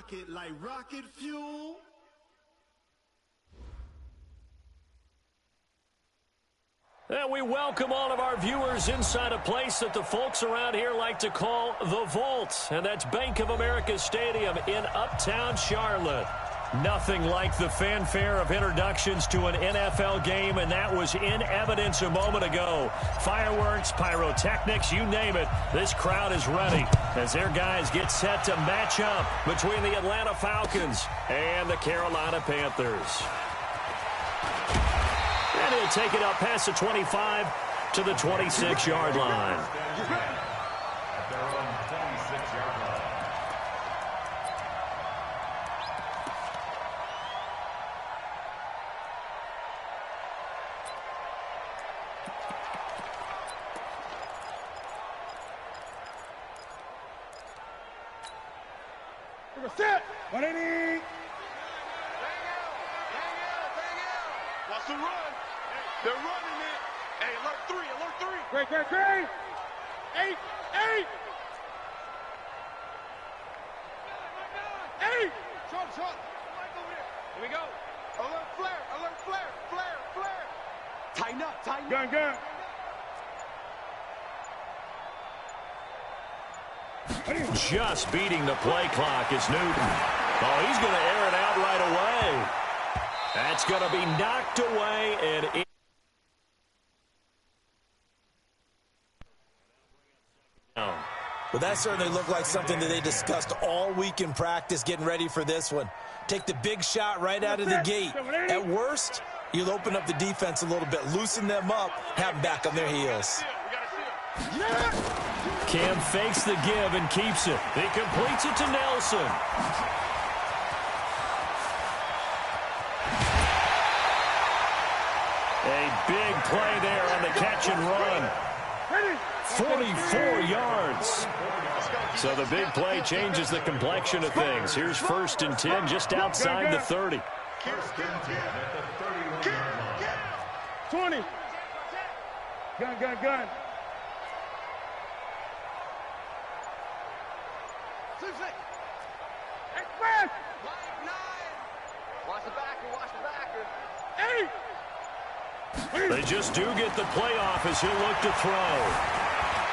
rocket like rocket fuel. And we welcome all of our viewers inside a place that the folks around here like to call the Vault. And that's Bank of America Stadium in Uptown Charlotte. Nothing like the fanfare of introductions to an NFL game, and that was in evidence a moment ago. Fireworks, pyrotechnics, you name it. This crowd is ready as their guys get set to match up between the Atlanta Falcons and the Carolina Panthers. And he'll take it up past the 25 to the 26-yard line. Set. 180. Watch the run. They're running it. Hey, alert three, alert three. Great. 8. Short. Here we go. Alert flare. Tighten up. Gun. Just beating the play clock is Newton. Oh, he's going to air it out right away. That's going to be knocked away, and Well, that certainly looked like something that they discussed all week in practice getting ready for this one. Take the big shot right out of the gate. At worst, you'll open up the defense a little bit, loosen them up, have them back on their heels. Cam fakes the give and keeps it. He completes it to Nelson. A big play there on the catch and run. 44 yards. So the big play changes the complexion of things. Here's 1st and 10 just outside the 30. 20. Gun. Express. Watch the backer. 8. They just do get the playoff as he'll look to throw.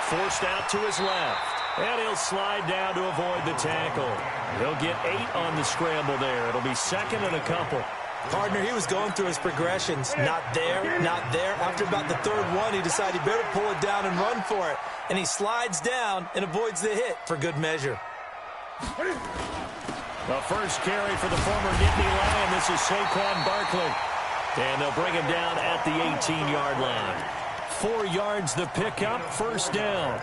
Forced out to his left. And he'll slide down to avoid the tackle. He'll get 8 on the scramble there. It'll be 2nd and a couple. Partner, he was going through his progressions. Not there. After about the 3rd one, he decided he better pull it down and run for it. And he slides down and avoids the hit for good measure. The first carry for the former Nittany Lion. This is Saquon Barkley. And they'll bring him down at the 18-yard line. 4 yards the pickup, 1st down.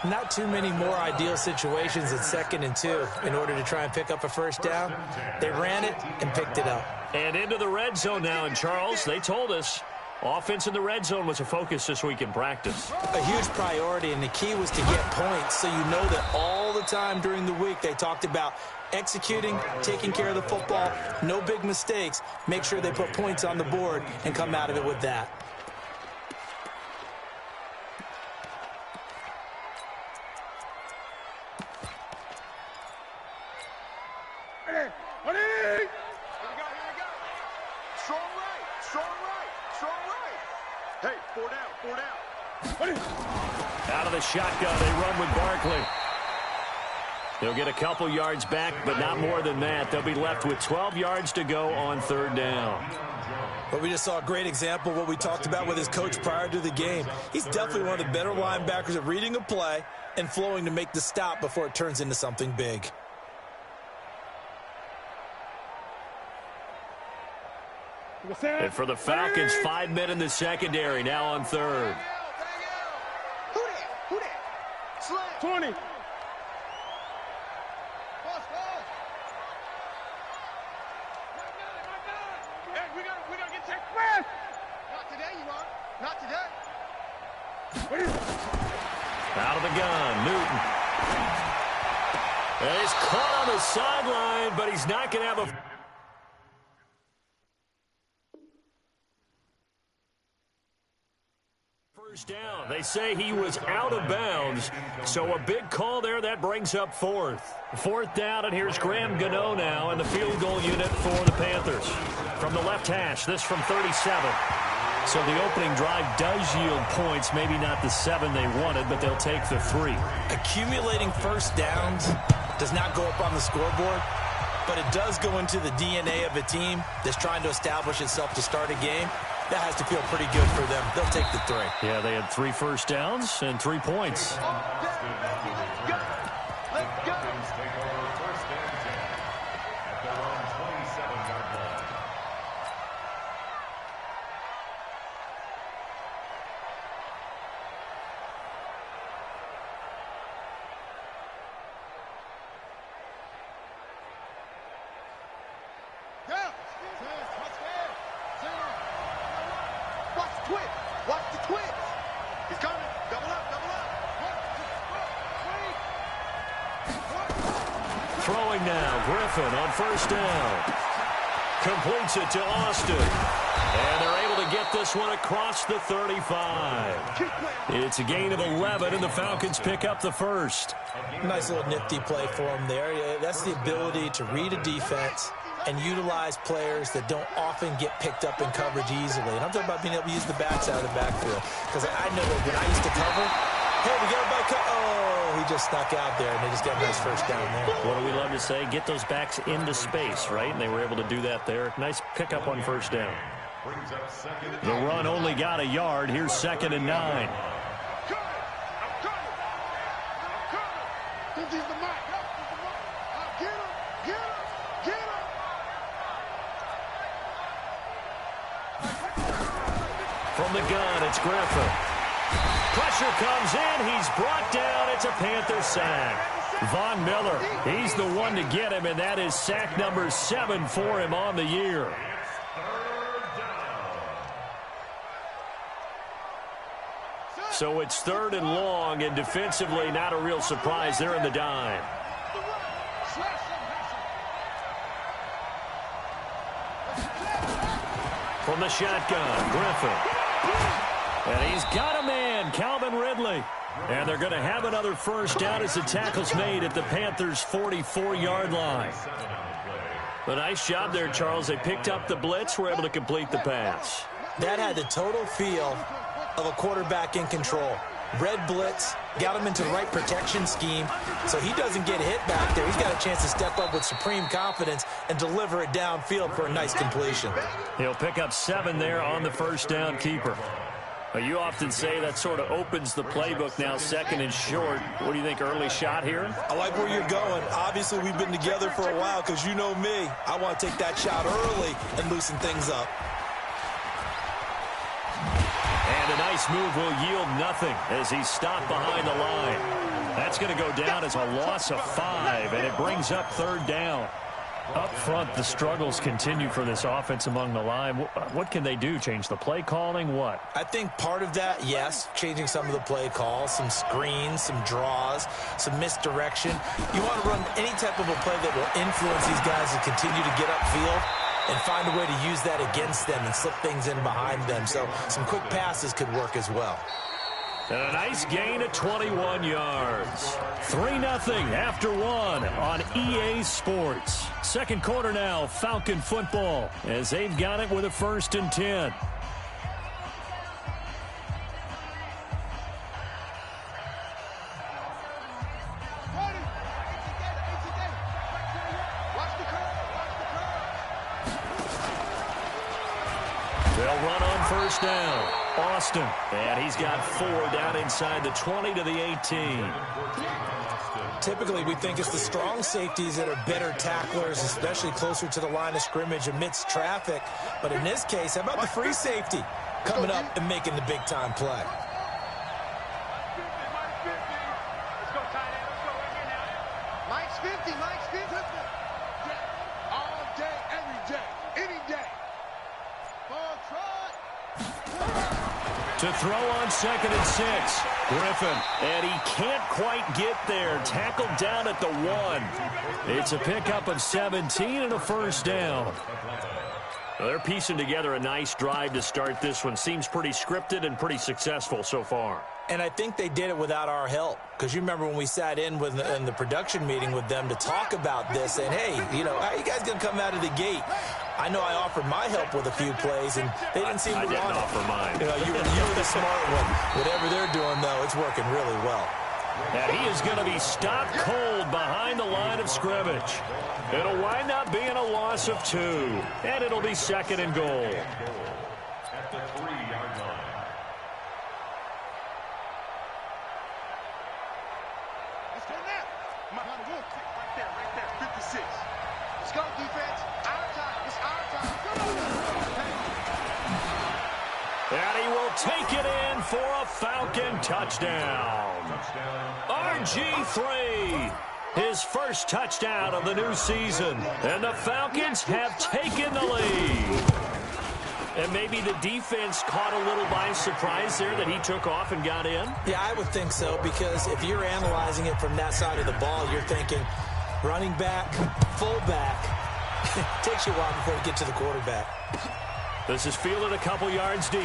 Not too many more ideal situations at 2nd and 2 in order to try and pick up a 1st down. They ran it and picked it up. And into the red zone now. And, Charles, they told us offense in the red zone was a focus this week in practice. A huge priority, and the key was to get points. So you know that all the time during the week they talked about executing, taking care of the football, no big mistakes. Make sure they put points on the board and come out of it with that. Hey, 4 down. Out of the shotgun, they run with Barkley. They'll get a couple yards back, but not more than that. They'll be left with 12 yards to go on 3rd down. But we just saw a great example of what we talked about with his coach prior to the game. He's definitely one of the better linebackers at reading a play and flowing to make the stop before it turns into something big. And for the Falcons, 5 men in the secondary, now on 3rd. Who that? Slam. 20. Hey, we gotta get that press. Not today, you are. Not today. Out of the gun, Newton. And he's caught on the sideline, but he's not going to have a... First down. They say he was out of bounds, so a big call there. That brings up fourth. Fourth down, and here's Graham Gano now in the field goal unit for the Panthers. From the left hash, this from 37. So the opening drive does yield points, maybe not the 7 they wanted, but they'll take the 3. Accumulating first downs does not go up on the scoreboard, but it does go into the DNA of a team that's trying to establish itself to start a game. That has to feel pretty good for them. They'll take the 3. Yeah, they had 3 first downs and 3 points. Throwing now, Griffin on first down. Completes it to Austin. And they're able to get this one across the 35. It's a gain of 11, and the Falcons pick up the first. Nice little nifty play for them there. That's the ability to read a defense and utilize players that don't often get picked up in coverage easily. And I'm talking about being able to use the backs out of the backfield. Because I know that when I used to cover, hey, we got a back. Oh, he just snuck out there, and they just got a nice first down there. What do we love to say? Get those backs into space, right? And they were able to do that there. Nice pickup on first down. The run only got a yard. Here's 2nd and 9. From the gun, it's Griffin. Pressure comes in. He's brought down. It's a Panther sack. Von Miller, he's the one to get him, and that is sack number 7 for him on the year. So it's 3rd and long, and defensively not a real surprise. They're in the dime. From the shotgun, Griffin. And he's got a man, Calvin Ridley. And they're going to have another first down as the tackle's made at the Panthers' 44-yard line. A nice job there, Charles. They picked up the blitz, were able to complete the pass. That had the total feel of a quarterback in control. Red blitz, got him into the right protection scheme, so he doesn't get hit back there. He's got a chance to step up with supreme confidence and deliver it downfield for a nice completion. He'll pick up 7 there on the first down keeper. You often say that sort of opens the playbook now, 2nd and short. What do you think, early shot here? I like where you're going. Obviously, we've been together for a while because you know me. I want to take that shot early and loosen things up. And a nice move will yield nothing as he's stopped behind the line. That's going to go down as a loss of 5, and it brings up 3rd down. Up front, the struggles continue for this offense among the line. What can they do? Change the play calling? What? I think part of that, yes, changing some of the play calls, some screens, some draws, some misdirection. You want to run any type of a play that will influence these guys to continue to get upfield and find a way to use that against them and slip things in behind them. So some quick passes could work as well. And a nice gain of 21 yards. 3-0 after 1 on EA Sports. Second quarter now, Falcon football, as they've got it with a 1st and 10. They'll run on first down. Austin, and he's got 4 down inside the 20 to the 18. Typically, we think it's the strong safeties that are better tacklers, especially closer to the line of scrimmage amidst traffic. But in this case, how about the free safety coming up and making the big-time play? Mike's 50, Mike's 50. All day, every day, any day. Ball trot. To throw on 2nd and 6. Griffin, and he can't quite get there. Tackled down at the 1. It's a pickup of 17 and a first down. Well, they're piecing together a nice drive to start this one. Seems pretty scripted and pretty successful so far. And I think they did it without our help. Because you remember when we sat in the production meeting with them to talk about this, and, hey, you know, how are you guys going to come out of the gate? I know I offered my help with a few plays, and they didn't seem to want it. I didn't offer mine. You know, you were the smart one. Whatever they're doing, though, it's working really well. And he is going to be stopped cold behind the line of scrimmage. It'll wind up being a loss of 2, and it'll be 2nd and goal. At the 3-yard line. Let's go now. Right there, 56. Let's go, defense. Our time. It's our time. And he will take it in for a Falcon touchdown. RG3, his first touchdown of the new season. And the Falcons have taken the lead. And maybe the defense caught a little by surprise there that he took off and got in? Yeah, I would think so, because if you're analyzing it from that side of the ball, you're thinking running back, fullback. It takes you a while before you get to the quarterback. This is fielded a couple yards deep.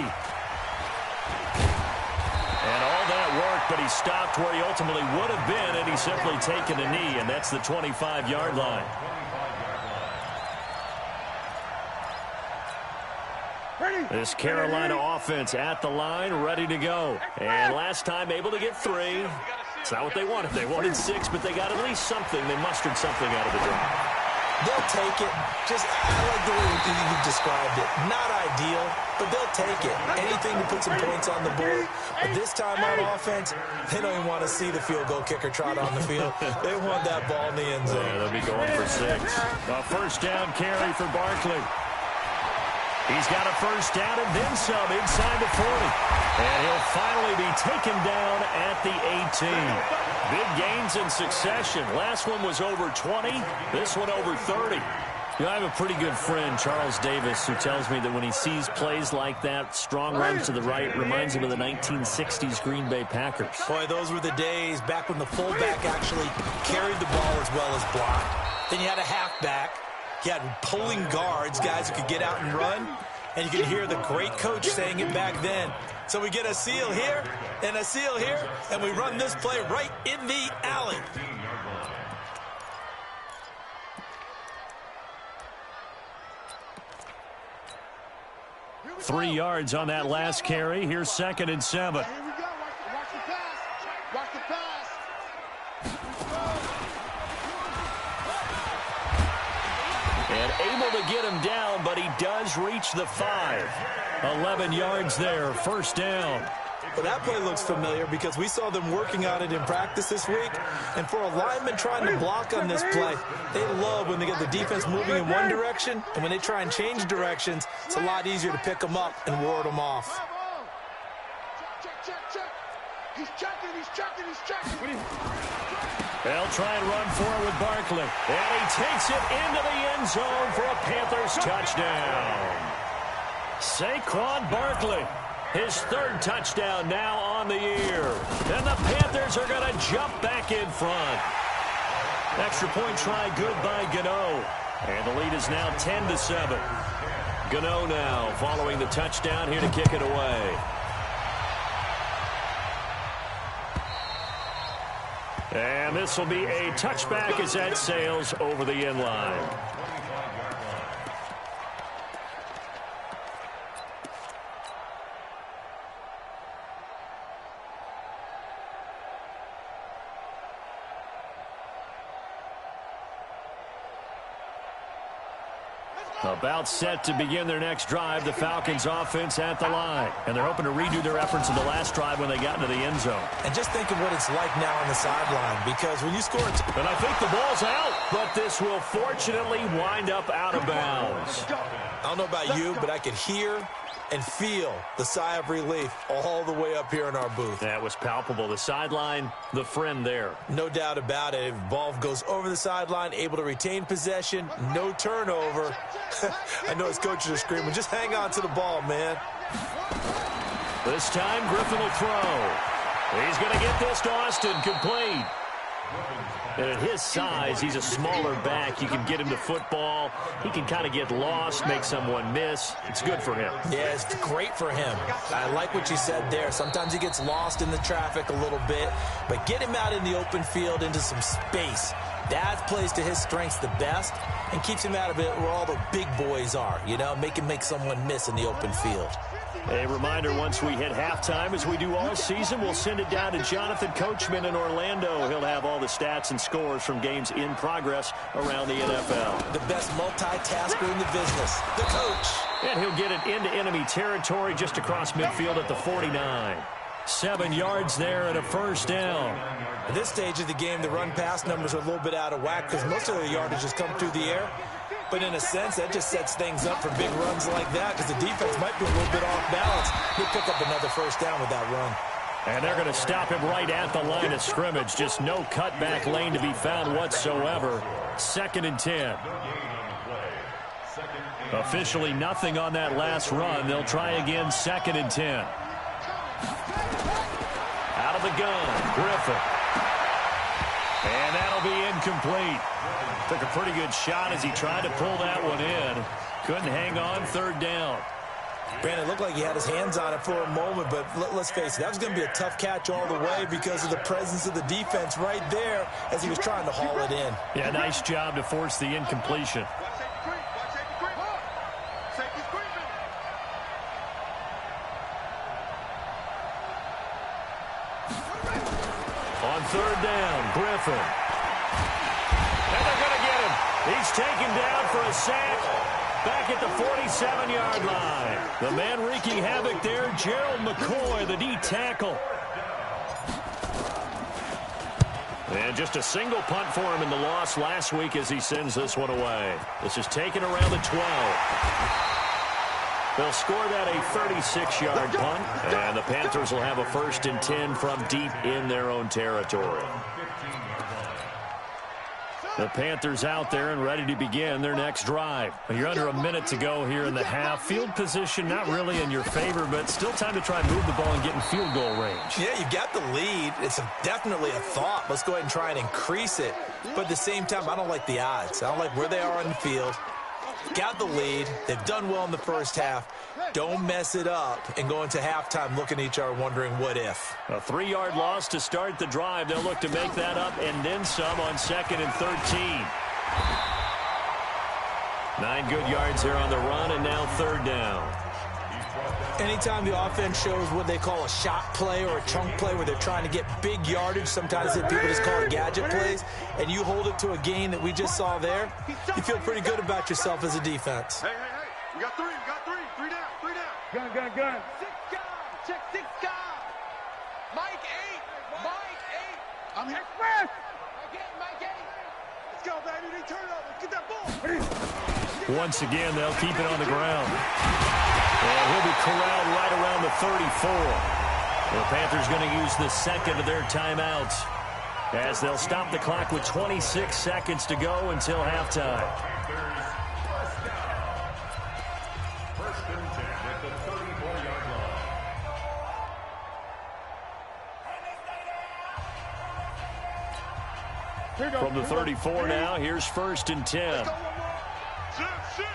And all that work, but he stopped where he ultimately would have been, and he's simply taken a knee, and that's the 25-yard line. This Carolina offense at the line, ready to go. And last time able to get 3. It's not what they wanted. They wanted 6, but they got at least something. They mustered something out of the drive. They'll take it. I like the way you described it. Not ideal, but they'll take it. Anything to put some points on the board. But this time on offense, they don't even want to see the field goal kicker trot on the field. They want that ball in the end zone. Yeah, they'll be going for 6. A first down carry for Barkley. He's got a first down and then some inside the 40. And he'll finally be taken down at the 18. Big gains in succession. Last one was over 20. This one over 30. You know, I have a pretty good friend, Charles Davis, who tells me that when he sees plays like that, strong runs to the right, reminds him of the 1960s Green Bay Packers. Boy, those were the days back when the fullback actually carried the ball as well as blocked. Then you had a halfback. You had pulling guards, guys who could get out and run. And you could hear the great coach saying it back then. So we get a seal here and a seal here, and we run this play right in the alley. 3 yards on that last carry. Here's 2nd and 7. Here we go. Watch the pass. Watch the pass. And able to get him down, but he does reach the 5. 11 yards there, first down. Well, that play looks familiar because we saw them working on it in practice this week. And for a lineman trying to block on this play, they love when they get the defense moving in one direction. And when they try and change directions, it's a lot easier to pick them up and ward them off. Check. He's checking. They'll try and run forward with Barkley. And he takes it into the end zone for a Panthers touchdown. Saquon Barkley, his 3rd touchdown now on the year. And the Panthers are going to jump back in front. Extra point try good by Gano. And the lead is now 10-7. Gano now following the touchdown here to kick it away. And this will be a touchback as that sails over the end line. About set to begin their next drive, the Falcons offense at the line. And they're hoping to redo their efforts in the last drive when they got into the end zone. And just think of what it's like now on the sideline, because when you score... And I think the ball's out, but this will fortunately wind up out of bounds. I don't know about you, but I could hear and feel the sigh of relief all the way up here in our booth. That was palpable. The sideline, the friend there. No doubt about it. If ball goes over the sideline, able to retain possession, no turnover. I know his coaches are screaming, just hang on to the ball, man. This time, Griffin will throw. He's going to get this to Austin, complete. And at his size, he's a smaller back. You can get him to football. He can kind of get lost, make someone miss. It's good for him. Yeah, it's great for him. I like what you said there. Sometimes he gets lost in the traffic a little bit, but get him out in the open field into some space. That plays to his strengths the best and keeps him out of it where all the big boys are, you know, make him make someone miss in the open field. A reminder, once we hit halftime, as we do all season, we'll send it down to Jonathan Coachman in Orlando. He'll have all the stats and scores from games in progress around the NFL. The best multitasker in the business, the coach. And he'll get it into enemy territory just across midfield at the 49. 7 yards there and a first down. At this stage of the game, the run-pass numbers are a little bit out of whack because most of the yardage has come through the air. But in a sense, that just sets things up for big runs like that because the defense might be a little bit off balance. He'll pick up another first down with that run. And they're going to stop him right at the line of scrimmage. Just no cutback lane to be found whatsoever. 2nd and 10. Officially nothing on that last run. They'll try again, 2nd and 10. Out of the gun, Griffin. And that'll be incomplete. Took a pretty good shot as he tried to pull that one in. Couldn't hang on, 3rd down. Brandon, it looked like he had his hands on it for a moment, but let's face it, that was going to be a tough catch all the way because of the presence of the defense right there as he was trying to haul it in. Yeah, nice job to force the incompletion. On 3rd down, Griffin. And they're going to get him. He's taken down for a sack back at the 47-yard line. The man wreaking havoc there, Gerald McCoy, the D tackle. And just a single punt for him in the loss last week as he sends this one away. This is taken around the 12. They'll score that a 36-yard punt, and the Panthers will have a 1st and 10 from deep in their own territory. The Panthers out there and ready to begin their next drive. You're under a minute to go here in the half. Field position not really in your favor, but still time to try and move the ball and get in field goal range. Yeah, you've got the lead. It's definitely a thought. Let's go ahead and try and increase it. But at the same time, I don't like the odds. I don't like where they are on the field. Got the lead. They've done well in the first half. Don't mess it up and go into halftime looking at each other wondering what if. A 3-yard loss to start the drive. They'll look to make that up and then some on 2nd and 13. 9 good yards there on the run, and now 3rd down. Anytime the offense shows what they call a shot play or a chunk play where they're trying to get big yardage, sometimes people just call it gadget plays, and you hold it to a gain that we just saw there, you feel pretty good about yourself as a defense. Hey. We got 3. Three down. Gun. 6 guys. Check 6 guys. Mike 8. I'm here. Express. Mike 8. Let's go, baby. They turn it over. Get that ball. Once again, they'll keep it on the ground. And he'll be corralled right around the 34. The Panthers going to use the 2nd of their timeouts as they'll stop the clock with 26 seconds to go until halftime. From the 34 now, here's 1st and 10. Shoot.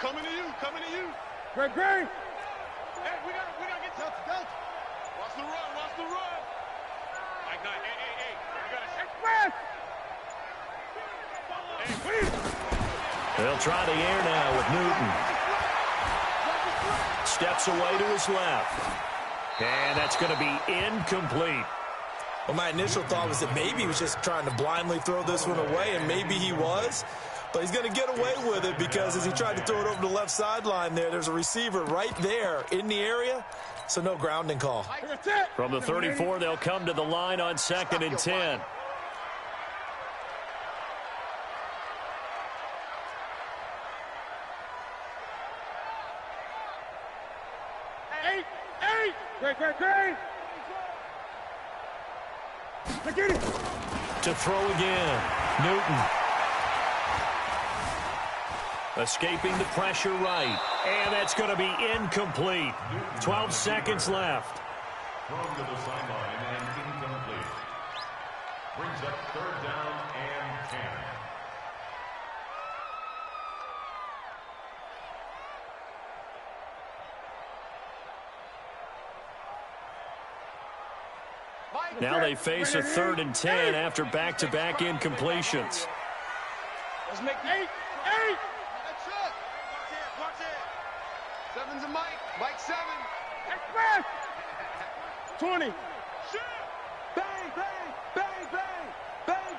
Coming to you. Great. Hey, we gotta get Delta. Watch the run. Mike 9, hey. We gotta Express. They'll try the air now with Newton. Steps away to his left. And that's going to be incomplete. Well, my initial thought was that maybe he was just trying to blindly throw this one away, and maybe he was. But he's going to get away with it because as he tried to throw it over the left sideline there's a receiver right there in the area, so no grounding call. From the 34, they'll come to the line on 2nd and 10. Great. Get it. To throw again, Newton. Escaping the pressure right. And that's going to be incomplete. 12 seconds left. Thrown to the sideline and incomplete. Brings up third down and 10. Now they face a 3rd and 10 after back-to-back incompletions. Let's make 8. That's it. Watch it. 7's a Mike. Mike 7. Express. 20. Shoot. Bang, bang, bang, bang, bang,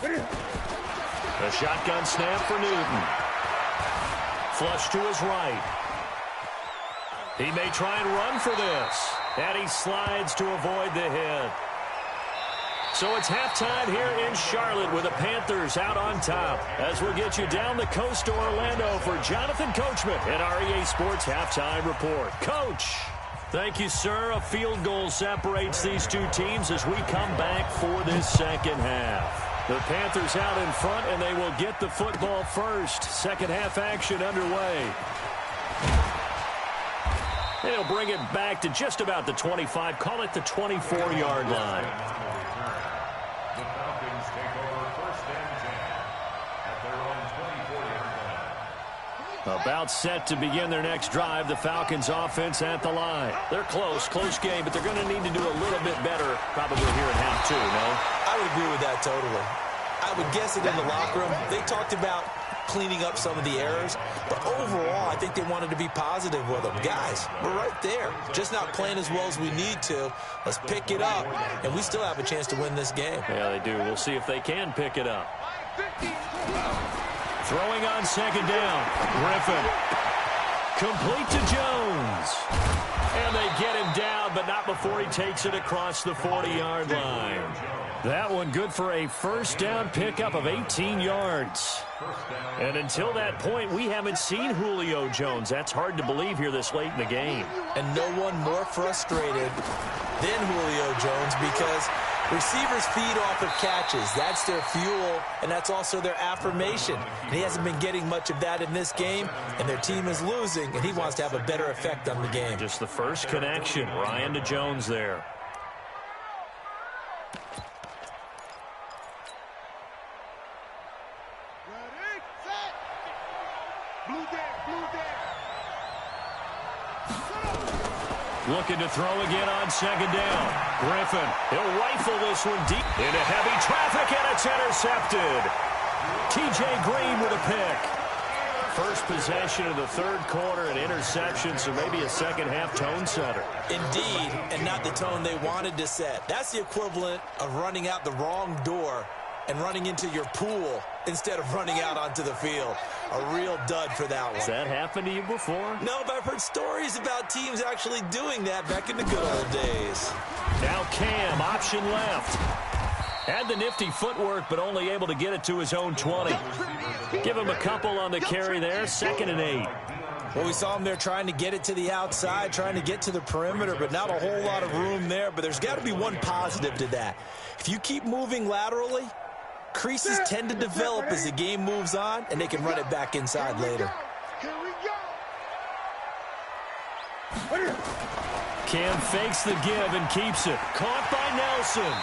bang. A shotgun snap for Newton. Flush to his right. He may try and run for this. And he slides to avoid the hit. So it's halftime here in Charlotte with the Panthers out on top. As we'll get you down the coast to Orlando for Jonathan Coachman at our EA Sports Halftime Report. Coach. Thank you, sir. A field goal separates these two teams as we come back for this second half. The Panthers out in front, and they will get the football first. Second half action underway. They'll bring it back to just about the 25, call it the 24-yard line. The Falcons take over 1st and 10 at their own 24-yard line. About set to begin their next drive, the Falcons offense at the line. They're close game, but they're going to need to do a little bit better probably here in half 2, no? I would agree with that totally. I would guess it in the locker room. They talked about cleaning up some of the errors, but overall I think they wanted to be positive with them. Guys, we're right there, just not playing as well as we need to. Let's pick it up, and we still have a chance to win this game. Yeah, they do. We'll see if they can pick it up. Throwing on second down, Griffin. Complete to Jones. And they get him down, but not before he takes it across the 40-yard line. That one good for a first down pickup of 18 yards. And until that point, we haven't seen Julio Jones. That's hard to believe here this late in the game. And no one more frustrated than Julio Jones because receivers feed off of catches. That's their fuel, and that's also their affirmation. And he hasn't been getting much of that in this game, and their team is losing, and he wants to have a better effect on the game. Just the first connection, Ryan to Jones there. Looking to throw again on second down. Griffin, he'll rifle this one deep into heavy traffic, and it's intercepted. T.J. Green with a pick. First possession of the third quarter, an interception, so maybe a second-half tone setter. Indeed, and not the tone they wanted to set. That's the equivalent of running out the wrong door and running into your pool instead of running out onto the field. A real dud for that one. Has that happened to you before? No, but I've heard stories about teams actually doing that back in the good old days. Now Cam, option left. Had the nifty footwork, but only able to get it to his own 20. Give him a couple on the carry there, 2nd and 8. Well, we saw him there trying to get it to the outside, trying to get to the perimeter, but not a whole lot of room there. But there's got to be one positive to that. If you keep moving laterally, creases tend to develop as the game moves on, and they can run it back inside later. Here we go. Cam fakes the give and keeps it. Caught by Nelson.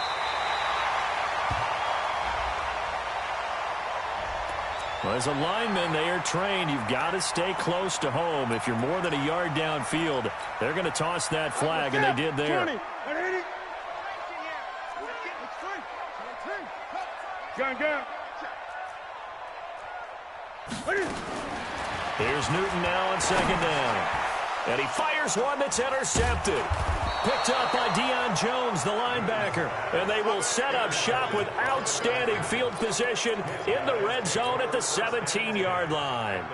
Well, as a lineman, they are trained. You've got to stay close to home. If you're more than a yard downfield, they're going to toss that flag, and they did there. 20. Gun. Here's Newton now on second down. And he fires one that's intercepted. Picked up by Deion Jones, the linebacker. And they will set up shop with outstanding field position in the red zone at the 17-yard line.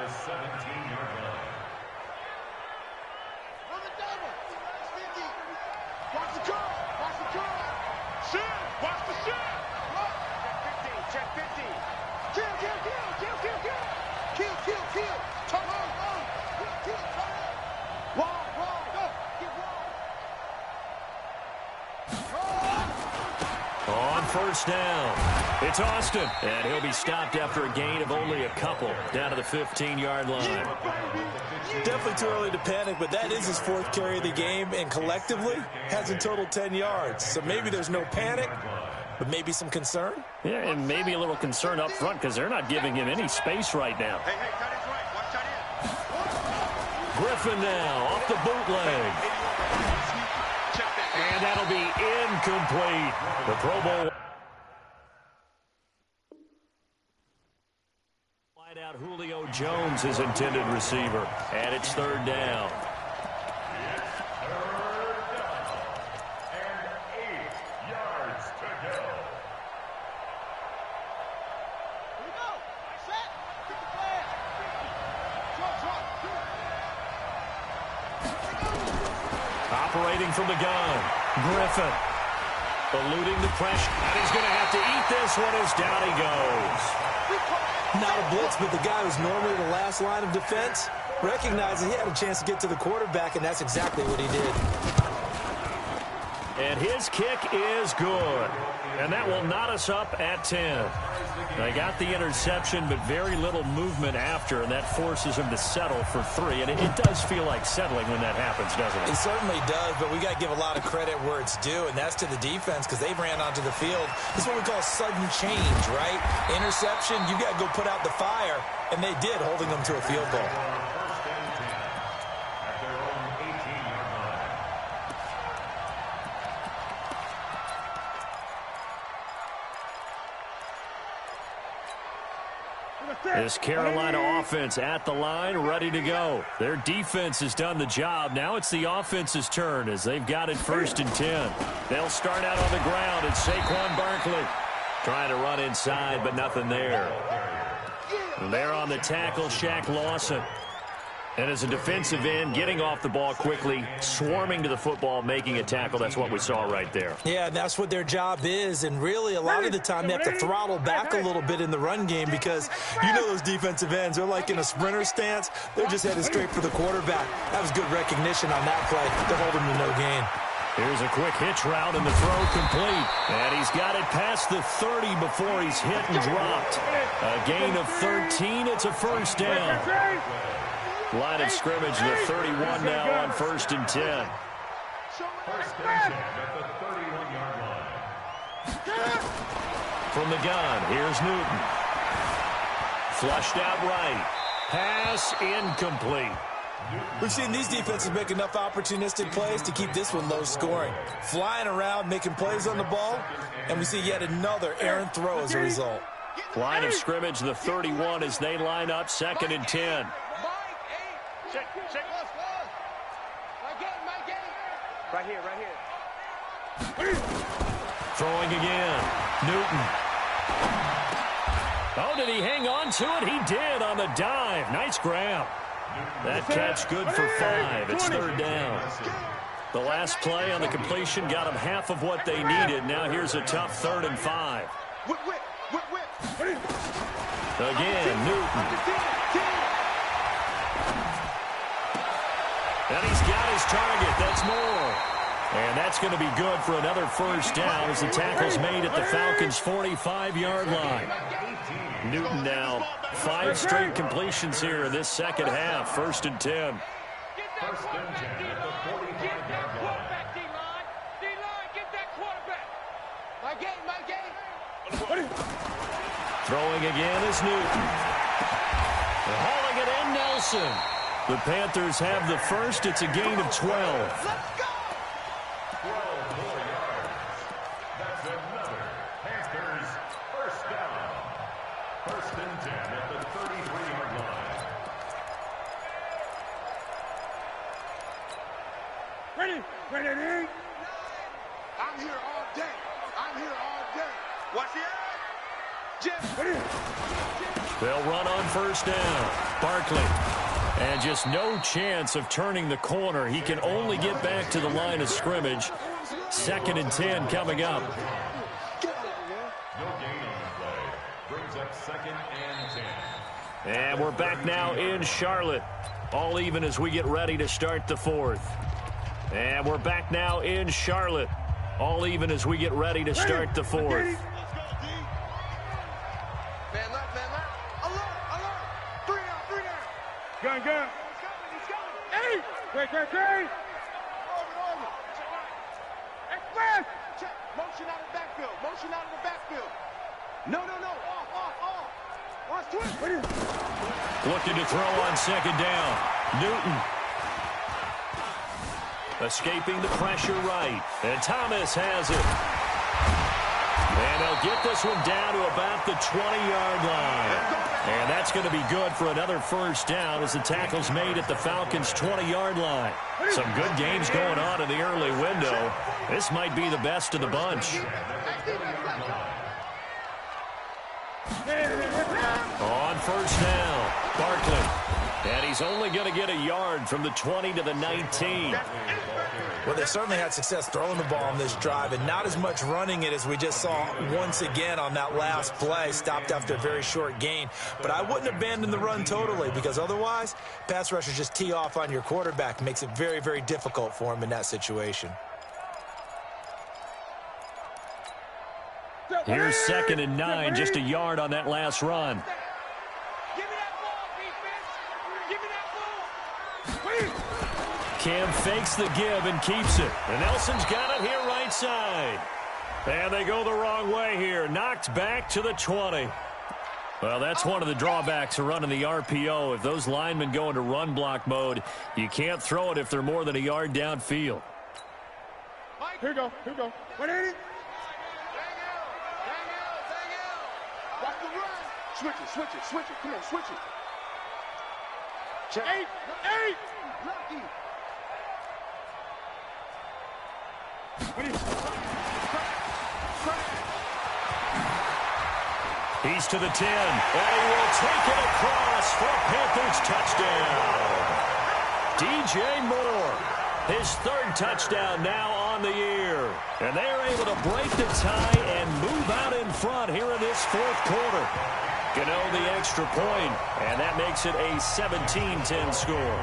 first down. It's Austin, and he'll be stopped after a gain of only a couple down to the 15-yard line. Definitely too early to panic, but that is his 4th carry of the game, and collectively has in total 10 yards. So maybe there's no panic, but maybe some concern. Yeah, and maybe a little concern up front because they're not giving him any space right now. Hey, cut his right. Watch tight end. Griffin now off the bootleg. And that'll be incomplete. The Pro Bowl. Wide out Julio Jones, his intended receiver. And it's 3rd down. Operating from the gun, Griffin. Eluding the pressure, and he's going to have to eat this one as down he goes. Not a blitz, but the guy who's normally the last line of defense recognized he had a chance to get to the quarterback, and that's exactly what he did. And his kick is good. And that will knot us up at 10. They got the interception, but very little movement after, and that forces him to settle for 3. And it does feel like settling when that happens, doesn't it? It certainly does, but we got to give a lot of credit where it's due, and that's to the defense because they ran onto the field. This is what we call sudden change, right? Interception, you got to go put out the fire, and they did, holding them to a field goal. This Carolina offense at the line, ready to go. Their defense has done the job. Now it's the offense's turn as they've got it 1st and 10. They'll start out on the ground. It's Saquon Barkley trying to run inside, but nothing there. There on the tackle, Shaq Lawson. And as a defensive end, getting off the ball quickly, swarming to the football, making a tackle. That's what we saw right there. Yeah, and that's what their job is. And really, a lot of the time, they have to throttle back a little bit in the run game because you know those defensive ends, they're like in a sprinter stance. They're just headed straight for the quarterback. That was good recognition on that play to hold him to no gain. Here's a quick hitch route and the throw complete. And he's got it past the 30 before he's hit and dropped. A gain of 13. It's a first down. Line of scrimmage, the 31 now on 1st and 10. First and 10 at the 31-yard line. From the gun, here's Newton. Flushed out right. Pass incomplete. We've seen these defenses make enough opportunistic plays to keep this one low scoring. Flying around, making plays on the ball, and we see yet another errant throw as a result. Line of scrimmage, the 31 as they line up 2nd and 10. Check. Right here. Throwing again. Newton. Oh, did he hang on to it? He did on the dive. Nice grab. That catch good for 5. It's 3rd down. The last play on the completion got them half of what they needed. Now here's a tough 3rd and 5. Again, Newton. And he's got his target. That's more. And that's going to be good for another first down as the tackle's made at the Falcons' 45-yard line. Newton now 5 straight completions here in this second half. 1st and 10. First and 10 at the 45-yard line. Throwing again is Newton. Hauling it in, Nelson. The Panthers have the first. It's a gain of 12. 12 more yards. That's another Panthers first down. 1st and 10 at the 33-yard line. Ready. I'm here all day. Watch it. They'll run on first down. Barkley. And just no chance of turning the corner. He can only get back to the line of scrimmage. 2nd and 10 coming up. No gain on the play. Brings up 2nd and 10. And we're back now in Charlotte. All even as we get ready to start the 4th. And we're back now in Charlotte. All even as we get ready to start the fourth. Man left, man left. Alert, alert. 3 down, 3 down. Gun. He's coming. 3. Over. Express. Check. Motion out of the backfield. Motion out of the backfield. No. Off. Rush twist. Looking to throw on second down. Newton. Escaping the pressure right. And Thomas has it. And they'll get this one down to about the 20-yard line. And that's going to be good for another first down as the tackle's made at the Falcons' 20-yard line. Some good games going on in the early window. This might be the best of the bunch. On first down, Barkley. And he's only going to get a yard from the 20 to the 19. Well, they certainly had success throwing the ball on this drive and not as much running it as we just saw once again on that last play. Stopped after a very short gain. But I wouldn't abandon the run totally because otherwise, pass rushers just tee off on your quarterback. Makes it very, very difficult for him in that situation. Here's 2nd and 9, just a yard on that last run. Give me that ball, defense. Give me that ball. Cam fakes the give and keeps it. And Nelson's got it here right side. And they go the wrong way here. Knocked back to the 20. Well, that's one of the drawbacks of running the RPO. If those linemen go into run block mode, you can't throw it if they're more than a yard downfield. Here you go. 180. Watch the run. Switch it. Come on, switch it. Check. 8. Lucky. He's to the 10. And he will take it across for a Panthers touchdown. DJ Moore, his 3rd touchdown now on the year. And they're able to break the tie and move out in front here in this 4th quarter. Gano the extra point, and that makes it a 17-10 score.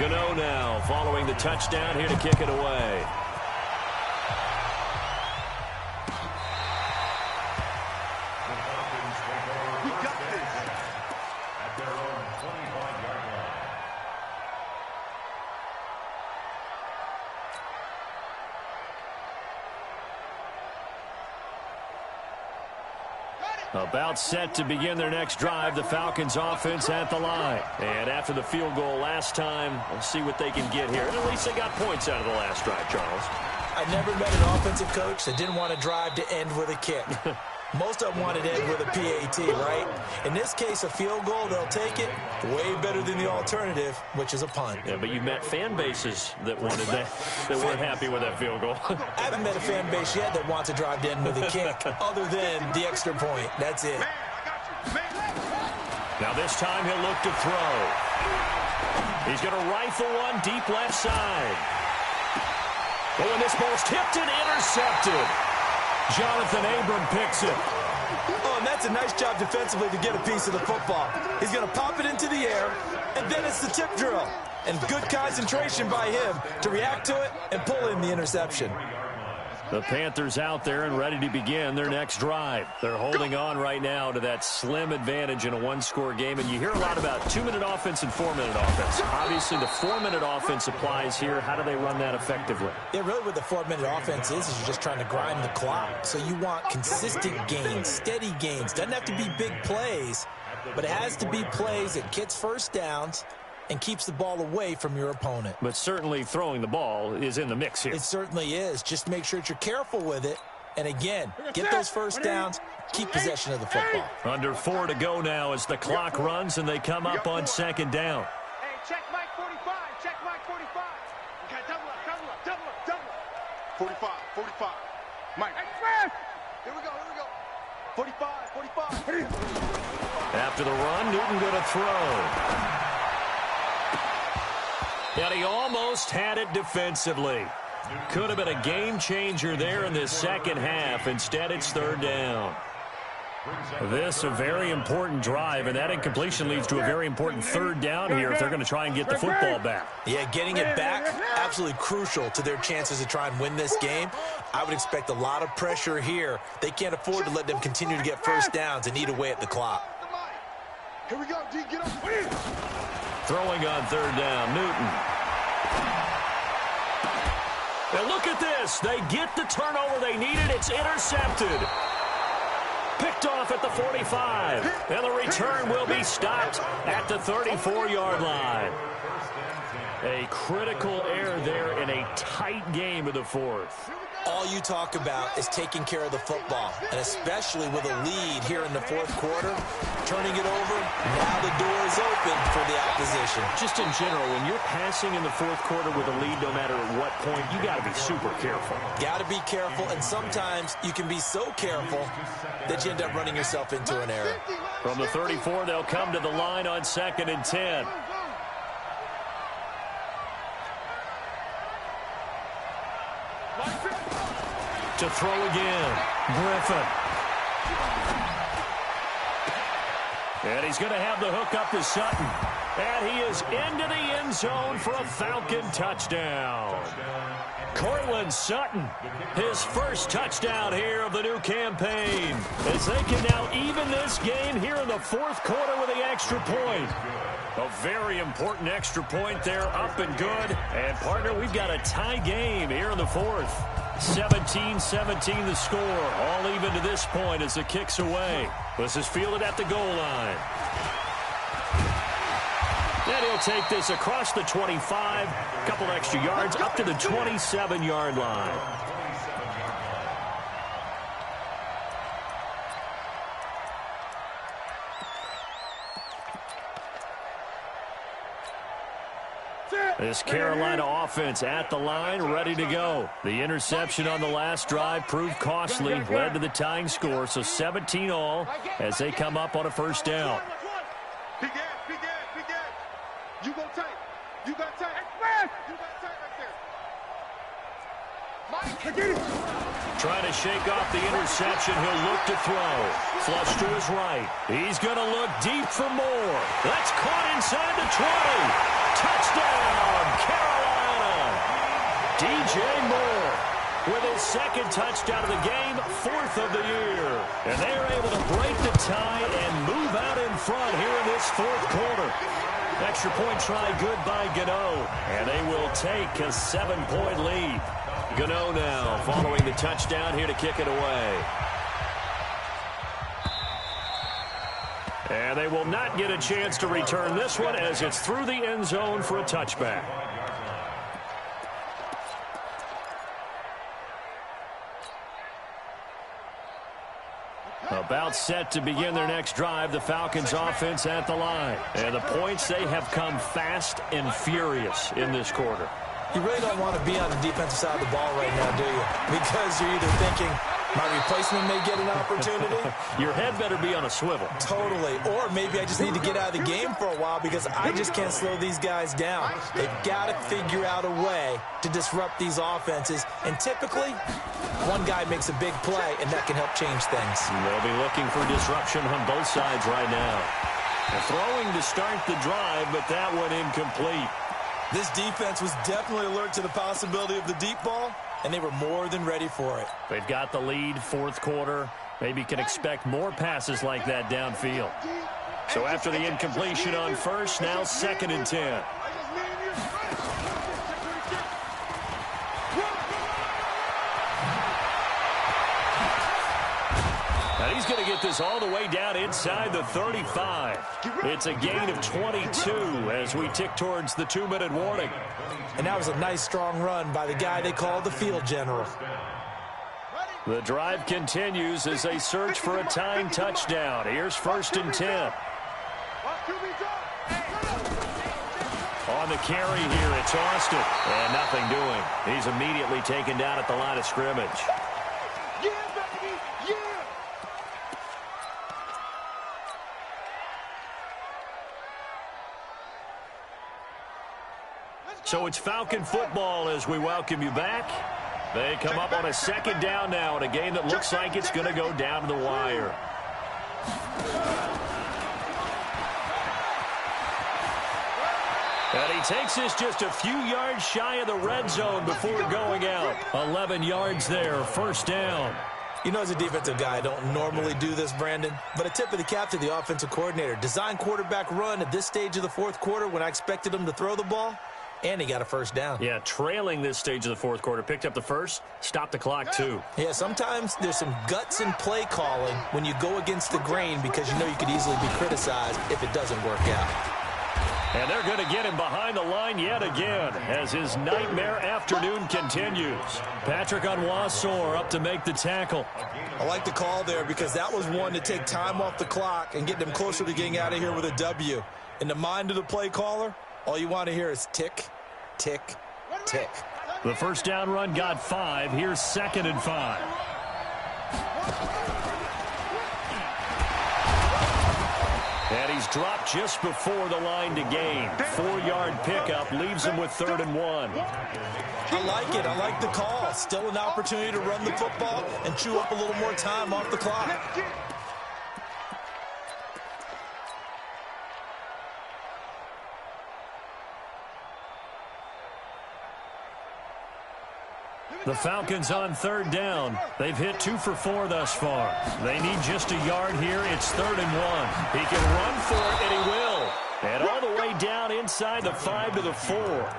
Gano now following the touchdown here to kick it away. We got this. At their own 25-yard line. About set to begin their next drive, the Falcons offense at the line. And after the field goal last time, we'll see what they can get here. At least they got points out of the last drive, Charles. I never met an offensive coach that didn't want to drive to end with a kick. Most of them wanted to end with a PAT, right? In this case, a field goal, they'll take it. Way better than the alternative, which is a punt. Yeah, but you met fan bases that wanted that weren't happy with that field goal. I haven't met a fan base yet that wants to drive to end with a kick, other than the extra point. That's it. Man, I got you. Man. Now this time he'll look to throw. He's going to rifle one deep left side. Oh, and this ball's tipped and intercepted. Jonathan Abram picks it. Oh, and that's a nice job defensively to get a piece of the football. He's going to pop it into the air, and then it's the tip drill. And good concentration by him to react to it and pull in the interception. The Panthers out there and ready to begin their next drive. They're holding on right now to that slim advantage in a one-score game. And you hear a lot about 2-minute offense and 4-minute offense. Obviously, the 4-minute offense applies here. How do they run that effectively? Yeah, really what the 4-minute offense is you're just trying to grind the clock. So you want consistent gains, steady gains. Doesn't have to be big plays, but it has to be plays that gets first downs and keeps the ball away from your opponent. But certainly throwing the ball is in the mix here. It certainly is. Just make sure that you're careful with it. And again, get those first downs, keep possession of the football. Under 4 to go now as the clock runs and they come up on second down. Hey, check Mike 45. Check Mike 45. Okay, double up. 45. Mike. Here we go. 45. After the run, Newton going to throw. And he almost had it defensively. Could have been a game changer there in the second half. Instead, it's third down. This a very important drive, and that incompletion leads to a very important third down here if they're going to try and get the football back. Yeah, getting it back, absolutely crucial to their chances to try and win this game. I would expect a lot of pressure here. They can't afford to let them continue to get first downs and eat away at the clock. Here we go, D, get up. Throwing on third down, Newton. And look at this. They get the turnover they needed. It's intercepted. Picked off at the 45. And the return will be stopped at the 34-yard line. A critical error there in a tight game of the fourth. All you talk about is taking care of the football, and especially with a lead here in the fourth quarter, turning it over, now the door is open for the opposition. Just in general, when you're passing in the fourth quarter with a lead, no matter at what point, you got to be super careful. Got to be careful, and sometimes you can be so careful that you end up running yourself into an error. From the 34, they'll come to the line on 2nd and 10. To throw again, Griffin. And he's going to have the hook up to Sutton. And he is into the end zone for a Falcon touchdown. Cortland Sutton, his first touchdown here of the new campaign, as they can now even this game here in the fourth quarter with the extra point. A very important extra point there, up and good. And, partner, we've got a tie game here in the fourth. 17-17 the score. All even to this point as the kick's away. This is fielded at the goal line. And he'll take this across the 25. A couple extra yards up to the 27-yard line. This Carolina offense at the line, ready to go. The interception on the last drive proved costly, led to the tying score, so 17 all as they come up on a first down. Big ass, big ass, big ass. You go tight. You got tight. You got tight right there. Trying to shake off the interception. He'll look to throw. Flush to his right. He's going to look deep for more. That's caught inside the 20. Touchdown, Carolina. DJ Moore with his second touchdown of the game, fourth of the year. And they're able to break the tie and move out in front here in this fourth quarter. Extra point try good by Gano. And they will take a 7-point lead. Gano now following the touchdown here to kick it away. And they will not get a chance to return this one as it's through the end zone for a touchback. About set to begin their next drive, the Falcons offense at the line. And the points, they have come fast and furious in this quarter. You really don't want to be on the defensive side of the ball right now, do you? Because you're either thinking, my replacement may get an opportunity. Your head better be on a swivel. Totally. Or maybe I just need to get out of the game for a while because I just can't slow these guys down. They've got to figure out a way to disrupt these offenses. And typically, one guy makes a big play, and that can help change things. They'll be looking for disruption on both sides right now. They're throwing to start the drive, but that one incomplete. This defense was definitely alert to the possibility of the deep ball, and they were more than ready for it. They've got the lead, fourth quarter. Maybe can expect more passes like that downfield. So after the incompletion on first, now 2nd and 10. And he's going to get this all the way down inside the 35. It's a gain of 22 as we tick towards the 2-minute warning. And that was a nice, strong run by the guy they call the field general. The drive continues as they search for a tying touchdown. Here's 1st and 10. On the carry here, it's Austin. And nothing doing. He's immediately taken down at the line of scrimmage. So it's Falcon football as we welcome you back. They come up on a 2nd down now in a game that looks like it's going to go down to the wire. And he takes this just a few yards shy of the red zone before going out. 11 yards there, first down. You know, as a defensive guy, I don't normally do this, Brandon, but a tip of the cap to the offensive coordinator. Design quarterback run at this stage of the fourth quarter when I expected him to throw the ball, and he got a first down. Yeah, trailing this stage of the fourth quarter. Picked up the first, stopped the clock too. Yeah, sometimes there's some guts in play calling when you go against the grain because you know you could easily be criticized if it doesn't work out. And they're going to get him behind the line yet again as his nightmare afternoon continues. Patrick Onwuasor up to make the tackle. I like the call there because that was one to take time off the clock and get them closer to getting out of here with a W. In the mind of the play caller, all you want to hear is tick, tick, tick. The first down run got 5. Here's 2nd and 5. And he's dropped just before the line to gain. 4-yard pickup leaves him with 3rd and 1. I like it. I like the call. Still an opportunity to run the football and chew up a little more time off the clock. The Falcons on 3rd down. They've hit 2 for 4 thus far. They need just a yard here. It's 3rd and 1. He can run for it, and he will. And all the way down inside the 5 to the 4.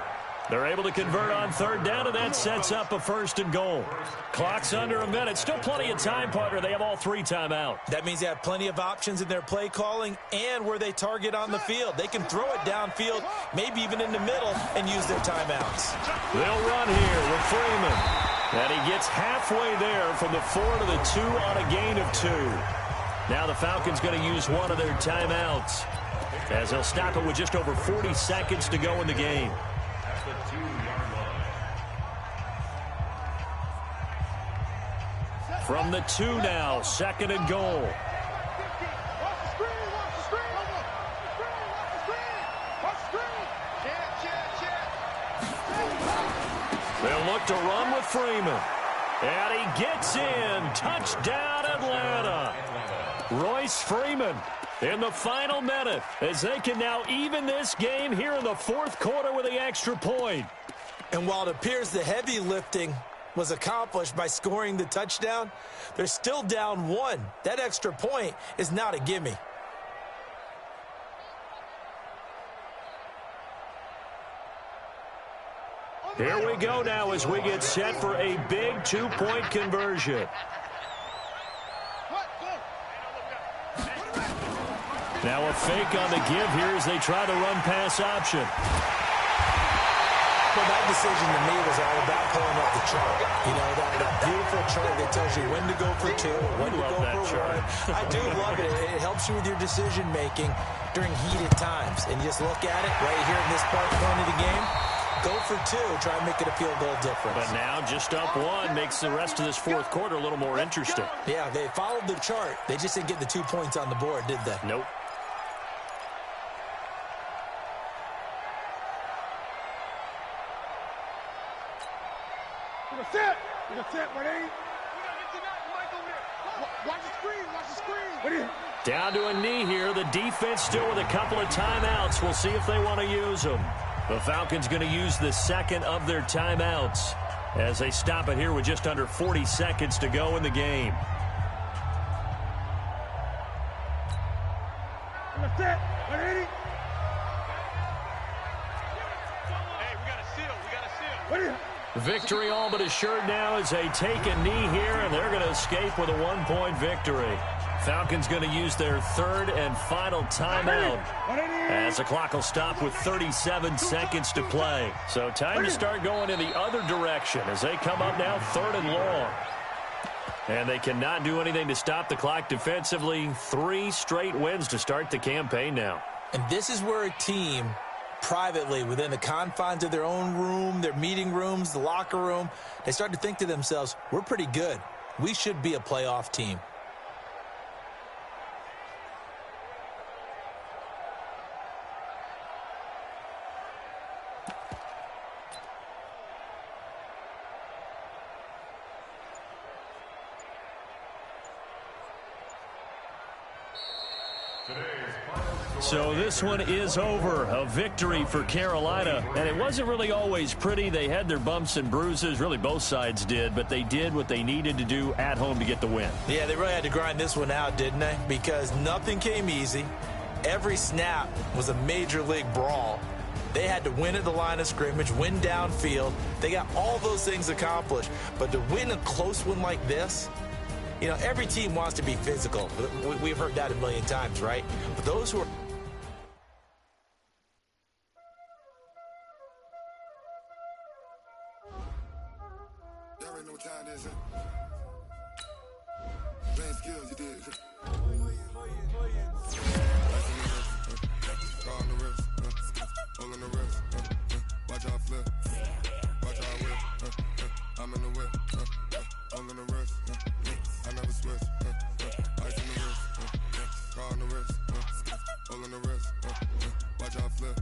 They're able to convert on 3rd down, and that sets up a 1st and goal. Clock's under a minute. Still plenty of time, partner. They have all 3 timeout. That means they have plenty of options in their play calling and where they target on the field. They can throw it downfield, maybe even in the middle, and use their timeouts. They'll run here with Freeman. And he gets halfway there from the 4 to the 2 on a gain of 2. Now the Falcons going to use one of their timeouts as they'll stop it with just over 40 seconds to go in the game. From the 2 now, 2nd and goal. They'll look to run with Freeman. And he gets in. Touchdown, Atlanta. Royce Freeman in the final minute as they can now even this game here in the 4th quarter with the extra point. And while it appears the heavy lifting was accomplished by scoring the touchdown, they're still down 1. That extra point is not a gimme. Here we go now as we get set for a big 2-point conversion. Now a fake on the give here as they try to run pass option. Well, that decision to me was all about pulling up the chart. You know, that beautiful chart that tells you when to go for 2, when to go for 1. I do love it. It helps you with your decision-making during heated times. And you just look at it right here in this point of the game. Go for 2. Try and make it a field goal difference. But now just up 1 makes the rest of this 4th quarter a little more interesting. Yeah, they followed the chart. They just didn't get the 2 points on the board, did they? Nope. Down to a knee here. The defense still with a couple of timeouts. We'll see if they want to use them. The Falcons going to use the 2nd of their timeouts as they stop it here with just under 40 seconds to go in the game. Victory all but assured now as they take a knee here, and they're going to escape with a 1-point victory. Falcons going to use their 3rd and final timeout as the clock will stop with 37 seconds to play. So time to start going in the other direction as they come up now 3rd and long. And they cannot do anything to stop the clock defensively. 3 straight wins to start the campaign now. And this is where a team privately within the confines of their own room, their meeting rooms, the locker room, they start to think to themselves, we're pretty good. We should be a playoff team. So this one is over. A victory for Carolina. And it wasn't really always pretty. They had their bumps and bruises. Really, both sides did. But they did what they needed to do at home to get the win. Yeah, they really had to grind this one out, didn't they? Because nothing came easy. Every snap was a major league brawl. They had to win at the line of scrimmage, win downfield. They got all those things accomplished. But to win a close one like this, you know, every team wants to be physical. We've heard that a million times, right? But those who are... Y'all already know what time it is, playing skills, you did. Call on the wrist, hold on the wrist, watch out flip, watch out whip, I'm in the whip, hold on the wrist, I never switch, ice in the wrist, call on the wrist, hold on the wrist, watch out flip.